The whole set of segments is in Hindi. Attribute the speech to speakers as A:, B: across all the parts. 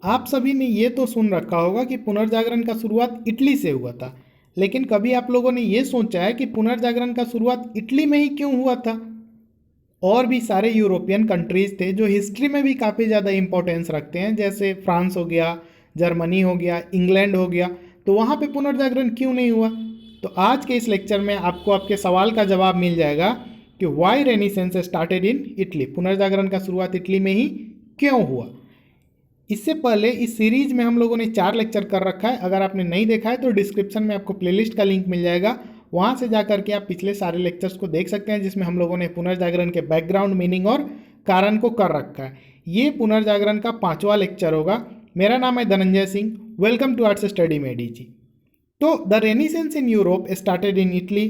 A: आप सभी ने ये तो सुन रखा होगा कि पुनर्जागरण का शुरुआत इटली से हुआ था, लेकिन कभी आप लोगों ने ये सोचा है कि पुनर्जागरण का शुरुआत इटली में ही क्यों हुआ था? और भी सारे यूरोपियन कंट्रीज थे जो हिस्ट्री में भी काफ़ी ज़्यादा इंपॉर्टेंस रखते हैं, जैसे फ्रांस हो गया, जर्मनी हो गया, इंग्लैंड हो गया, तो वहाँ पे पुनर्जागरण क्यों नहीं हुआ? तो आज के इस लेक्चर में आपको आपके सवाल का जवाब मिल जाएगा कि why renaissance started in Italy, पुनर्जागरण का शुरुआत इटली में ही क्यों हुआ। इससे पहले इस सीरीज में हम लोगों ने 4 लेक्चर कर रखा है। अगर आपने नहीं देखा है तो डिस्क्रिप्शन में आपको प्लेलिस्ट का लिंक मिल जाएगा, वहाँ से जाकर के आप पिछले सारे लेक्चर्स को देख सकते हैं, जिसमें हम लोगों ने पुनर्जागरण के बैकग्राउंड, मीनिंग और कारण को कर रखा है। ये पुनर्जागरण का 5वां लेक्चर होगा। मेरा नाम है Dhananjay Singh. Welcome to arts study मेडी। तो the Renaissance in Europe started in Italy.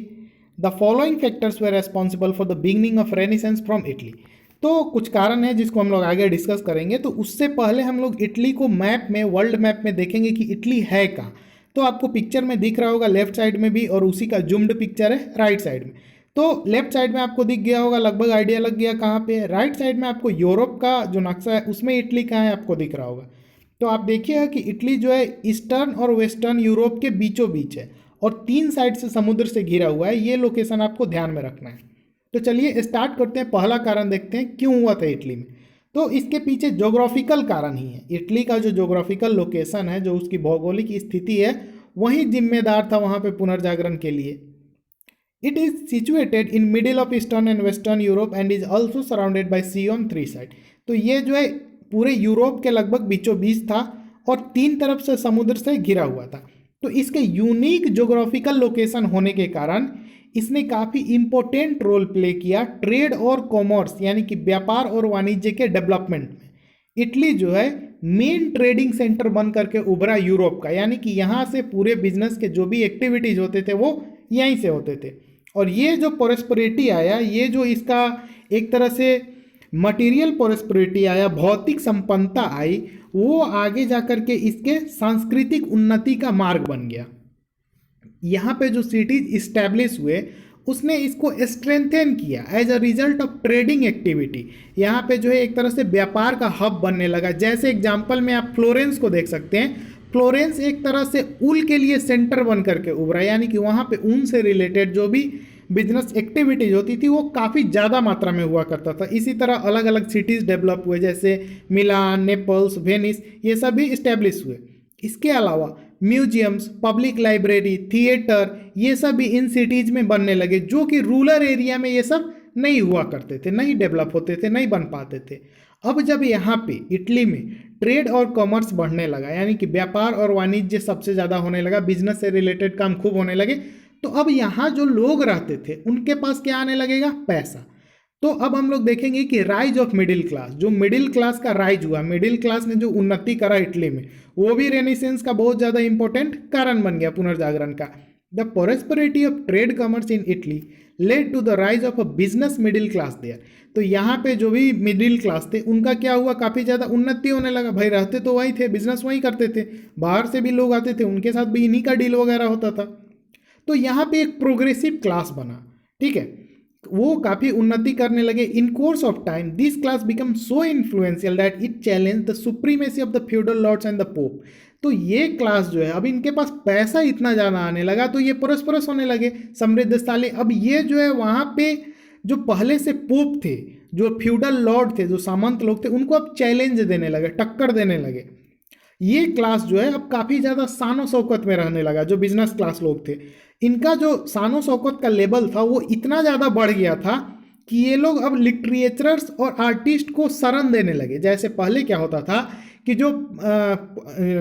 A: The following factors were responsible for the beginning of Renaissance from Italy. तो कुछ कारण है जिसको हम लोग आगे डिस्कस करेंगे। तो उससे पहले हम लोग इटली को मैप में, वर्ल्ड मैप में देखेंगे कि इटली है कहाँ। तो आपको पिक्चर में दिख रहा होगा लेफ्ट साइड में भी, और उसी का जूम्ड पिक्चर है राइट साइड में। तो लेफ्ट साइड में आपको दिख गया होगा, लगभग आइडिया लग गया कहाँ पे है। राइट साइड में आपको यूरोप का जो नक्शा है उसमें इटली कहाँ है आपको दिख रहा होगा। तो आप देखिएगा कि इटली जो है ईस्टर्न और वेस्टर्न यूरोप के बीचों बीच है और 3 साइड से समुद्र से घिरा हुआ है। ये लोकेशन आपको ध्यान में रखना है। तो चलिए स्टार्ट करते हैं। पहला कारण देखते हैं क्यों हुआ था इटली में। तो इसके पीछे ज्योग्राफिकल कारण ही है। इटली का जो ज्योग्राफिकल लोकेशन है, जो उसकी भौगोलिक स्थिति है, वही जिम्मेदार था वहाँ पे पुनर्जागरण के लिए। It is situated in middle of eastern and western Europe and is also surrounded by sea on 3 side. तो ये जो है पूरे यूरोप के लगभग बीचों बीच था और 3 तरफ से समुद्र से घिरा हुआ था। तो इसके यूनिक ज्योग्राफिकल लोकेशन होने के कारण इसने काफ़ी इंपॉर्टेंट रोल प्ले किया ट्रेड और कॉमर्स, यानी कि व्यापार और वाणिज्य के डेवलपमेंट में। इटली जो है मेन ट्रेडिंग सेंटर बन करके उभरा यूरोप का, यानी कि यहाँ से पूरे बिजनेस के जो भी एक्टिविटीज होते थे वो यहीं से होते थे। और ये जो प्रोस्पेरिटी आया, ये जो इसका एक तरह से मटेरियल प्रोस्पेरिटी आया, भौतिक संपन्नता आई, वो आगे जाकर के इसके सांस्कृतिक उन्नति का मार्ग बन गया। यहाँ पे जो सिटीज इस्टेब्लिश हुए उसने इसको स्ट्रेंथन किया as a result of trading activity. यहाँ पे जो है एक तरह से व्यापार का हब बनने लगा। जैसे एग्जांपल में आप फ्लोरेंस को देख सकते हैं। फ्लोरेंस एक तरह से ऊल के लिए सेंटर बन करके उभरा, यानी कि वहाँ पे ऊन से रिलेटेड जो भी बिजनेस एक्टिविटीज होती थी वो काफ़ी ज़्यादा मात्रा में हुआ करता था। इसी तरह अलग अलग सिटीज़ डेवलप हुए, जैसे मिलान, नेपल्स, वेनिस, ये सभी इस्टेब्लिश हुए। इसके अलावा म्यूजियम्स, पब्लिक लाइब्रेरी, थिएटर, ये सब भी इन सिटीज़ में बनने लगे, जो कि रूरल एरिया में ये सब नहीं हुआ करते थे, नहीं डेवलप होते थे, नहीं बन पाते थे। अब जब यहाँ पे इटली में ट्रेड और कॉमर्स बढ़ने लगा, यानी कि व्यापार और वाणिज्य सबसे ज़्यादा होने लगा, बिजनेस से रिलेटेड काम खूब होने लगे, तो अब यहाँ जो लोग रहते थे उनके पास क्या आने लगेगा? पैसा। तो अब हम लोग देखेंगे कि राइज ऑफ मिडिल क्लास, जो मिडिल क्लास का राइज हुआ, मिडिल क्लास ने जो उन्नति करा इटली में, वो भी रेनेसेंस का बहुत ज़्यादा इंपॉर्टेंट कारण बन गया पुनर्जागरण का। The prosperity of trade commerce in Italy led to the rise of a business middle class there. तो यहाँ पे जो भी मिडिल क्लास थे उनका क्या हुआ? काफ़ी ज़्यादा उन्नति होने लगा। भाई रहते तो वही थे, बिजनेस वही करते थे, बाहर से भी लोग आते थे, उनके साथ भी इन्हीं का डील वगैरह होता था। तो यहाँ पे एक प्रोग्रेसिव क्लास बना, ठीक है, वो काफ़ी उन्नति करने लगे। In course of time this class become so influential that it challenge the supremacy of the feudal lords and the pope. तो ये क्लास जो है, अब इनके पास पैसा इतना ज़्यादा आने लगा तो ये परस्परस होने लगे, समृद्धशाली। अब ये जो है वहाँ पे जो पहले से पोप थे, जो फ्यूडल लॉर्ड थे, जो सामंत लोग थे, उनको अब चैलेंज देने लगे, टक्कर देने लगे। ये क्लास जो है अब काफ़ी ज़्यादा शानो शौकत में रहने लगा। जो बिजनेस क्लास लोग थे, इनका जो शानो शौकत का लेवल था वो इतना ज़्यादा बढ़ गया था कि ये लोग अब लिटरेचरर्स और आर्टिस्ट को शरण देने लगे। जैसे पहले क्या होता था कि जो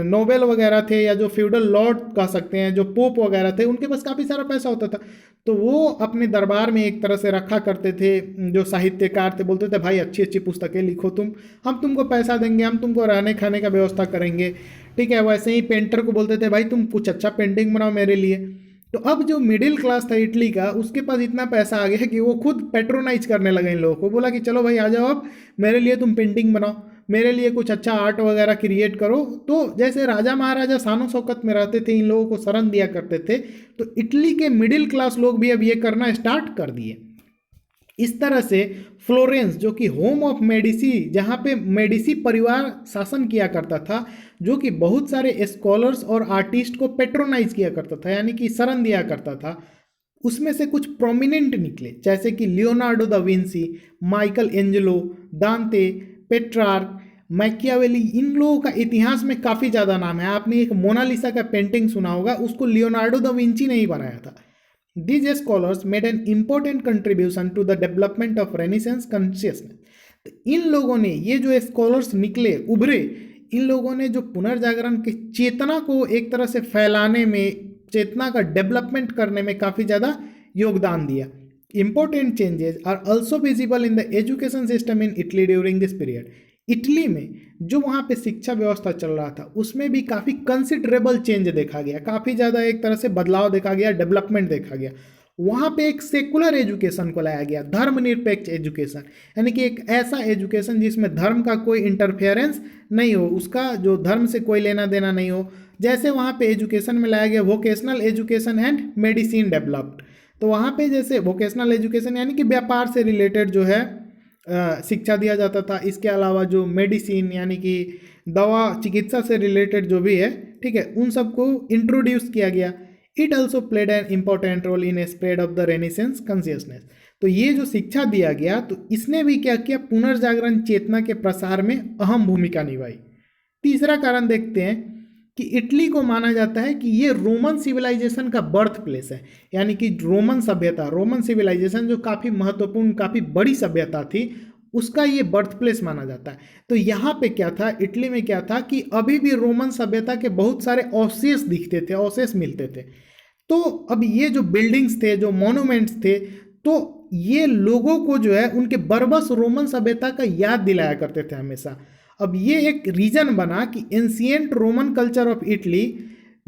A: नोबेल वगैरह थे, या जो फ्यूडल लॉर्ड कह सकते हैं, जो पोप वगैरह थे, उनके पास काफ़ी सारा पैसा होता था, तो वो अपने दरबार में एक तरह से रखा करते थे। जो साहित्यकार थे बोलते थे भाई अच्छी अच्छी पुस्तकें लिखो तुम, हम तुमको पैसा देंगे, हम तुमको रहने खाने का व्यवस्था करेंगे, ठीक है। वैसे ही पेंटर को बोलते थे भाई तुम कुछ अच्छा पेंटिंग बनाओ मेरे लिए। तो अब जो मिडिल क्लास था इटली का, उसके पास इतना पैसा आ गया कि वो खुद पेट्रोनाइज करने लगे इन लोगों को। बोला कि चलो भाई आ जाओ, अब मेरे लिए तुम पेंटिंग बनाओ, मेरे लिए कुछ अच्छा आर्ट वगैरह क्रिएट करो। तो जैसे राजा महाराजा शानो शौकत में रहते थे, इन लोगों को शरण दिया करते थे, तो इटली के मिडिल क्लास लोग भी अब ये करना स्टार्ट कर दिए। इस तरह से फ्लोरेंस, जो कि होम ऑफ मेडिसी, जहाँ पे मेडिसी परिवार शासन किया करता था, जो कि बहुत सारे स्कॉलर्स और आर्टिस्ट को पेट्रोनाइज किया करता था, यानी कि शरण दिया करता था, उसमें से कुछ प्रोमिनेंट निकले, जैसे कि Leonardo da Vinci, Michael Angelo, दांते, पेट्रार्क, मैकियावेली। इन लोगों का इतिहास में काफ़ी ज़्यादा नाम है। आपने एक मोनालिसा का पेंटिंग सुना होगा, उसको लियोनार्डो दा विंची ने ही बनाया था। These scholars made an important contribution to the development of Renaissance consciousness. तो इन लोगों ने, ये जो स्कॉलर्स निकले, उभरे, इन लोगों ने जो पुनर्जागरण की चेतना को एक तरह से फैलाने में, चेतना का डेवलपमेंट करने में काफ़ी ज़्यादा योगदान दिया। Important changes are also visible in the education system in Italy during this period. Italy में जो वहाँ पे शिक्षा व्यवस्था चल रहा था, उसमें भी काफ़ी कंसिडरेबल चेंज देखा गया, काफ़ी ज़्यादा एक तरह से बदलाव देखा गया, डेवलपमेंट देखा गया। वहाँ पे एक सेकुलर एजुकेशन को लाया गया, धर्मनिरपेक्ष एजुकेशन, यानी कि एक ऐसा एजुकेशन जिसमें धर्म का कोई इंटरफेरेंस नहीं हो, उसका जो धर्म से कोई लेना देना नहीं हो। जैसे वहाँ पे एजुकेशन में लाया गया vocational education and medicine developed. तो वहाँ पे जैसे वोकेशनल एजुकेशन यानी कि व्यापार से रिलेटेड जो है शिक्षा दिया जाता था। इसके अलावा जो मेडिसिन यानी कि दवा चिकित्सा से रिलेटेड जो भी है, ठीक है, उन सबको इंट्रोड्यूस किया गया। It also played an important role in spread of the renaissance consciousness. तो ये जो शिक्षा दिया गया, तो इसने भी क्या किया, पुनर्जागरण चेतना के प्रसार में अहम भूमिका निभाई। तीसरा कारण देखते हैं कि इटली को माना जाता है कि ये रोमन सिविलाइजेशन का बर्थ प्लेस है, यानी कि रोमन सभ्यता, रोमन सिविलाइजेशन जो काफ़ी महत्वपूर्ण, काफ़ी बड़ी सभ्यता थी, उसका ये बर्थ प्लेस माना जाता है। तो यहाँ पे क्या था, इटली में क्या था कि अभी भी रोमन सभ्यता के बहुत सारे अवशेष दिखते थे, अवशेष मिलते थे। तो अब ये जो बिल्डिंग्स थे, जो मॉन्यूमेंट्स थे, तो ये लोगों को जो है उनके बर्बस रोमन सभ्यता का याद दिलाया करते थे हमेशा। अब ये एक रीजन बना कि ancient Roman culture of Italy,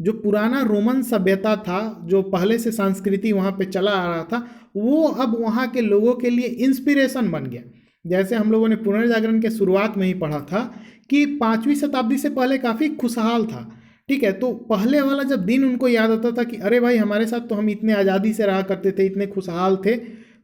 A: जो पुराना रोमन सभ्यता था, जो पहले से संस्कृति वहाँ पे चला आ रहा था, वो अब वहाँ के लोगों के लिए इंस्पिरेशन बन गया। जैसे हम लोगों ने पुनर्जागरण के शुरुआत में ही पढ़ा था कि 5वीं शताब्दी से पहले काफ़ी खुशहाल था, ठीक है। तो पहले वाला जब दिन उनको याद आता था कि अरे भाई हमारे साथ तो हम इतने आज़ादी से रहा करते थे, इतने खुशहाल थे,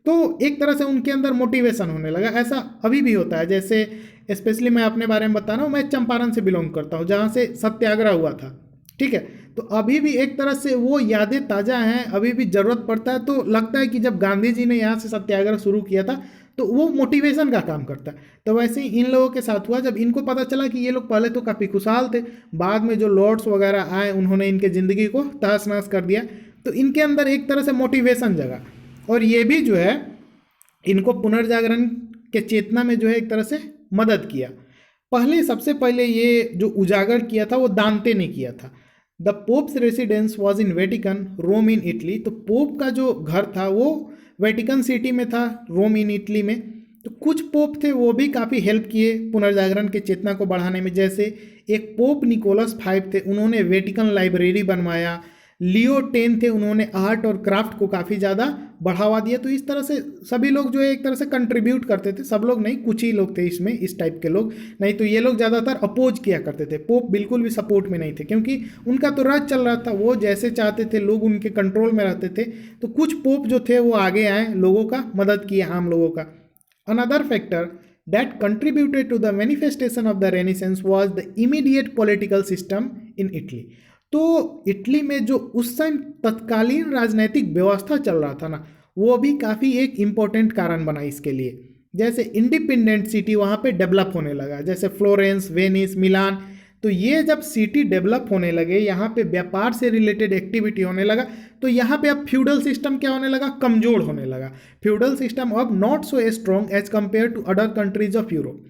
A: तो एक तरह से उनके अंदर मोटिवेशन होने लगा। ऐसा अभी भी होता है, जैसे स्पेशली मैं अपने बारे में बता रहा हूँ, मैं चंपारण से बिलोंग करता हूँ, जहाँ से सत्याग्रह हुआ था, ठीक है। तो अभी भी एक तरह से वो यादें ताज़ा हैं, अभी भी ज़रूरत पड़ता है तो लगता है कि जब गांधी जी ने यहाँ से सत्याग्रह शुरू किया था तो वो मोटिवेशन का काम करता है। तो वैसे ही इन लोगों के साथ हुआ, जब इनको पता चला कि ये लोग पहले तो काफ़ी खुशहाल थे, बाद में जो लॉर्ड्स वगैरह आए उन्होंने इनके ज़िंदगी को तहस नहस कर दिया, तो इनके अंदर एक तरह से मोटिवेशन जगा, और ये भी जो है इनको पुनर्जागरण के चेतना में जो है एक तरह से मदद किया। पहले, सबसे पहले ये जो उजागर किया था वो दांते ने किया था। The pope's residence was in Vatican, Rome in Italy. तो पोप का जो घर था वो वेटिकन सिटी में था, रोम इन इटली में। तो कुछ पोप थे वो भी काफ़ी हेल्प किए पुनर्जागरण के चेतना को बढ़ाने में। जैसे एक पोप निकोलस 5 थे, उन्होंने वेटिकन लाइब्रेरी बनवाया। लियो 10 थे, उन्होंने आर्ट और क्राफ्ट को काफ़ी ज़्यादा बढ़ावा दिया। तो इस तरह से सभी लोग जो है एक तरह से कंट्रीब्यूट करते थे, सब लोग नहीं, कुछ ही लोग थे इसमें, इस टाइप के लोग, नहीं तो ये लोग ज़्यादातर अपोज किया करते थे। पोप बिल्कुल भी सपोर्ट में नहीं थे, क्योंकि उनका तो राज चल रहा था, वो जैसे चाहते थे, लोग उनके कंट्रोल में रहते थे। तो कुछ पोप जो थे वो आगे आए, लोगों का मदद किए, आम लोगों का। Another factor that contributed to the manifestation of the Renaissance was the immediate political system in Italy. तो इटली में जो उस समय तत्कालीन राजनैतिक व्यवस्था चल रहा था ना, वो भी काफ़ी एक इम्पोर्टेंट कारण बना इसके लिए। जैसे इंडिपेंडेंट सिटी वहाँ पे डेवलप होने लगा, जैसे फ्लोरेंस, वेनिस, मिलान। तो ये जब सिटी डेवलप होने लगे, यहाँ पे व्यापार से रिलेटेड एक्टिविटी होने लगा, तो यहाँ पे अब फ्यूडल सिस्टम क्या होने लगा, कमज़ोर होने लगा। फ्यूडल सिस्टम अब not so strong as compare to other countries of Europe.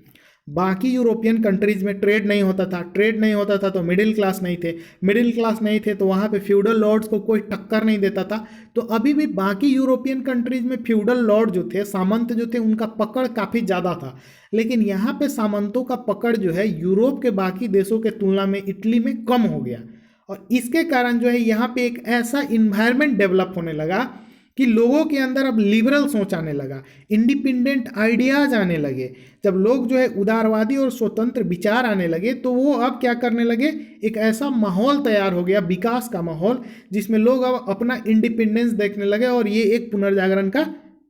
A: बाकी यूरोपियन कंट्रीज़ में ट्रेड नहीं होता था, ट्रेड नहीं होता था तो मिडिल क्लास नहीं थे, मिडिल क्लास नहीं थे तो वहाँ पे फ्यूडल लॉर्ड्स को कोई टक्कर नहीं देता था। तो अभी भी बाकी यूरोपियन कंट्रीज़ में फ्यूडल लॉर्ड जो थे, सामंत जो थे, उनका पकड़ काफ़ी ज़्यादा था। लेकिन यहाँ पे सामंतों का पकड़ जो है यूरोप के बाकी देशों के तुलना में इटली में कम हो गया, और इसके कारण जो है यहाँ पे एक ऐसा इन्वायरमेंट डेवलप होने लगा कि लोगों के अंदर अब लिबरल सोच आने लगा, इंडिपेंडेंट आइडियाज़ आने लगे। जब लोग जो है उदारवादी और स्वतंत्र विचार आने लगे, तो वो अब क्या करने लगे, एक ऐसा माहौल तैयार हो गया, विकास का माहौल, जिसमें लोग अब अपना इंडिपेंडेंस देखने लगे, और ये एक पुनर्जागरण का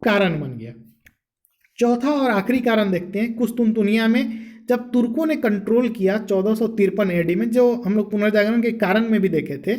A: कारण बन गया। चौथा और आखिरी कारण देखते हैं कुस्तुनतुनिया में जब तुर्कों ने कंट्रोल किया 1453 एडी में, जो हम लोग पुनर्जागरण के कारण में भी देखे थे।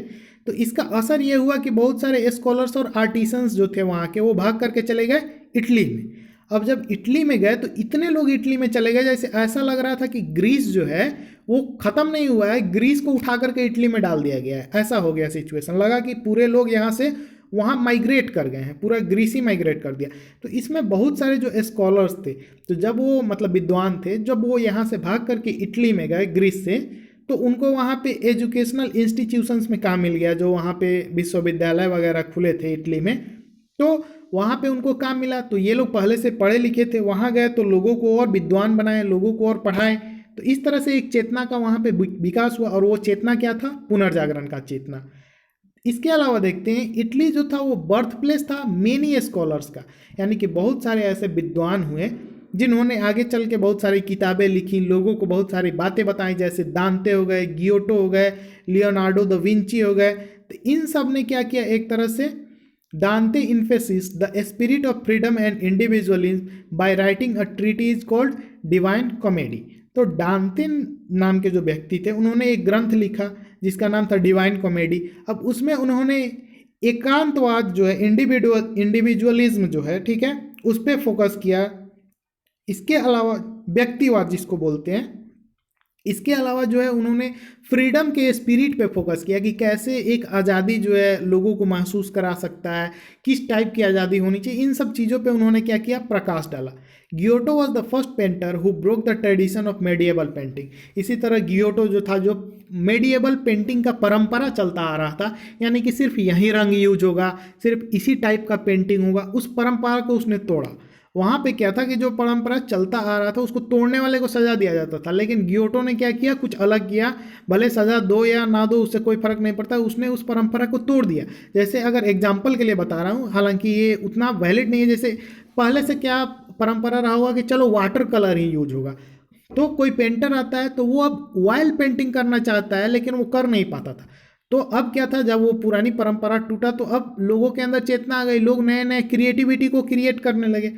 A: तो इसका असर ये हुआ कि बहुत सारे स्कॉलर्स और आर्टिसंस जो थे वहाँ के, वो भाग करके चले गए इटली में। अब जब इटली में गए तो इतने लोग इटली में चले गए जैसे ऐसा लग रहा था कि ग्रीस जो है वो ख़त्म नहीं हुआ है, ग्रीस को उठा करके इटली में डाल दिया गया है। ऐसा हो गया सिचुएशन, लगा कि पूरे लोग यहाँ से वहाँ माइग्रेट कर गए हैं, पूरा ग्रीस ही माइग्रेट कर दिया। तो इसमें बहुत सारे जो स्कॉलर्स थे, तो जब वो मतलब विद्वान थे, जब वो यहाँ से भाग करके इटली में गए ग्रीस से, तो उनको वहाँ पे एजुकेशनल इंस्टीट्यूशंस में काम मिल गया, जो वहाँ पे विश्वविद्यालय वगैरह खुले थे इटली में। तो वहाँ पे उनको काम मिला। तो ये लोग पहले से पढ़े लिखे थे, वहाँ गए तो लोगों को और विद्वान बनाए, लोगों को और पढ़ाए। तो इस तरह से एक चेतना का वहाँ पे विकास हुआ, और वो चेतना क्या था? पुनर्जागरण का चेतना। इसके अलावा देखते हैं इटली जो था वो बर्थ प्लेस था मेनी स्कॉलर्स का, यानी कि बहुत सारे ऐसे विद्वान हुए जिन्होंने आगे चल के बहुत सारी किताबें लिखी, लोगों को बहुत सारी बातें बताई, जैसे दांते हो गए, गियोटो हो गए, लियोनार्डो द विंची हो गए। तो इन सब ने क्या किया? एक तरह से Dante emphasis the spirit of freedom and individualism by writing a treatise called Divine Comedy. तो दांते नाम के जो व्यक्ति थे उन्होंने एक ग्रंथ लिखा जिसका नाम था डिवाइन कॉमेडी। अब उसमें उन्होंने एकांतवाद जो है, इंडिविजुअलिज्म जो है, ठीक है, उस पर फोकस किया। इसके अलावा व्यक्तिवाद जिसको बोलते हैं, इसके अलावा जो है उन्होंने फ्रीडम के स्पिरिट पे फोकस किया कि कैसे एक आज़ादी जो है लोगों को महसूस करा सकता है, किस टाइप की आज़ादी होनी चाहिए। इन सब चीज़ों पे उन्होंने क्या किया? प्रकाश डाला। Giotto was the first painter who broke the tradition of medieval painting. इसी तरह गियोटो जो था, जो मेडिएबल पेंटिंग का परंपरा चलता आ रहा था, यानी कि सिर्फ यही रंग यूज होगा, सिर्फ इसी टाइप का पेंटिंग होगा, उस परंपरा को उसने तोड़ा। वहाँ पे क्या था कि जो परंपरा चलता आ रहा था उसको तोड़ने वाले को सजा दिया जाता था, लेकिन गियोटो ने क्या किया? कुछ अलग किया। भले सजा दो या ना दो उससे कोई फर्क नहीं पड़ता, उसने उस परंपरा को तोड़ दिया। जैसे अगर एग्जाम्पल के लिए बता रहा हूँ, हालांकि ये उतना वैलिड नहीं है। जैसे पहले से क्या परंपरा रहा होगा कि चलो वाटर कलर ही यूज होगा, तो कोई पेंटर आता है तो वो अब ऑयल पेंटिंग करना चाहता है, लेकिन वो कर नहीं पाता था। तो अब क्या था, जब वो पुरानी परंपरा टूटा तो अब लोगों के अंदर चेतना आ गई, लोग नए नए क्रिएटिविटी को क्रिएट करने लगे।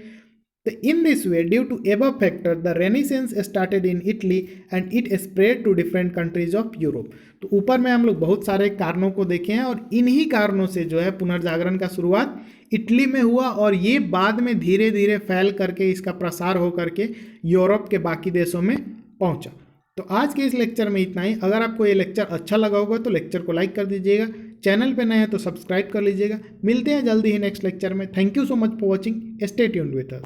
A: So in this way, due to above factor, the Renaissance started in Italy and it spread to different countries of Europe. तो ऊपर में हम लोग बहुत सारे कारणों को देखे हैं, और इन्हीं कारणों से जो है पुनर्जागरण का शुरुआत इटली में हुआ, और ये बाद में धीरे धीरे फैल करके इसका प्रसार हो करके यूरोप के बाकी देशों में पहुंचा। तो आज के इस लेक्चर में इतना ही। अगर आपको ये लेक्चर अच्छा लगा होगा तो लेक्चर को लाइक कर दीजिएगा, चैनल पे नए हैं तो सब्सक्राइब कर लीजिएगा। मिलते हैं जल्दी ही नेक्स्ट लेक्चर में। Thank you so much for watching, stay tuned with us.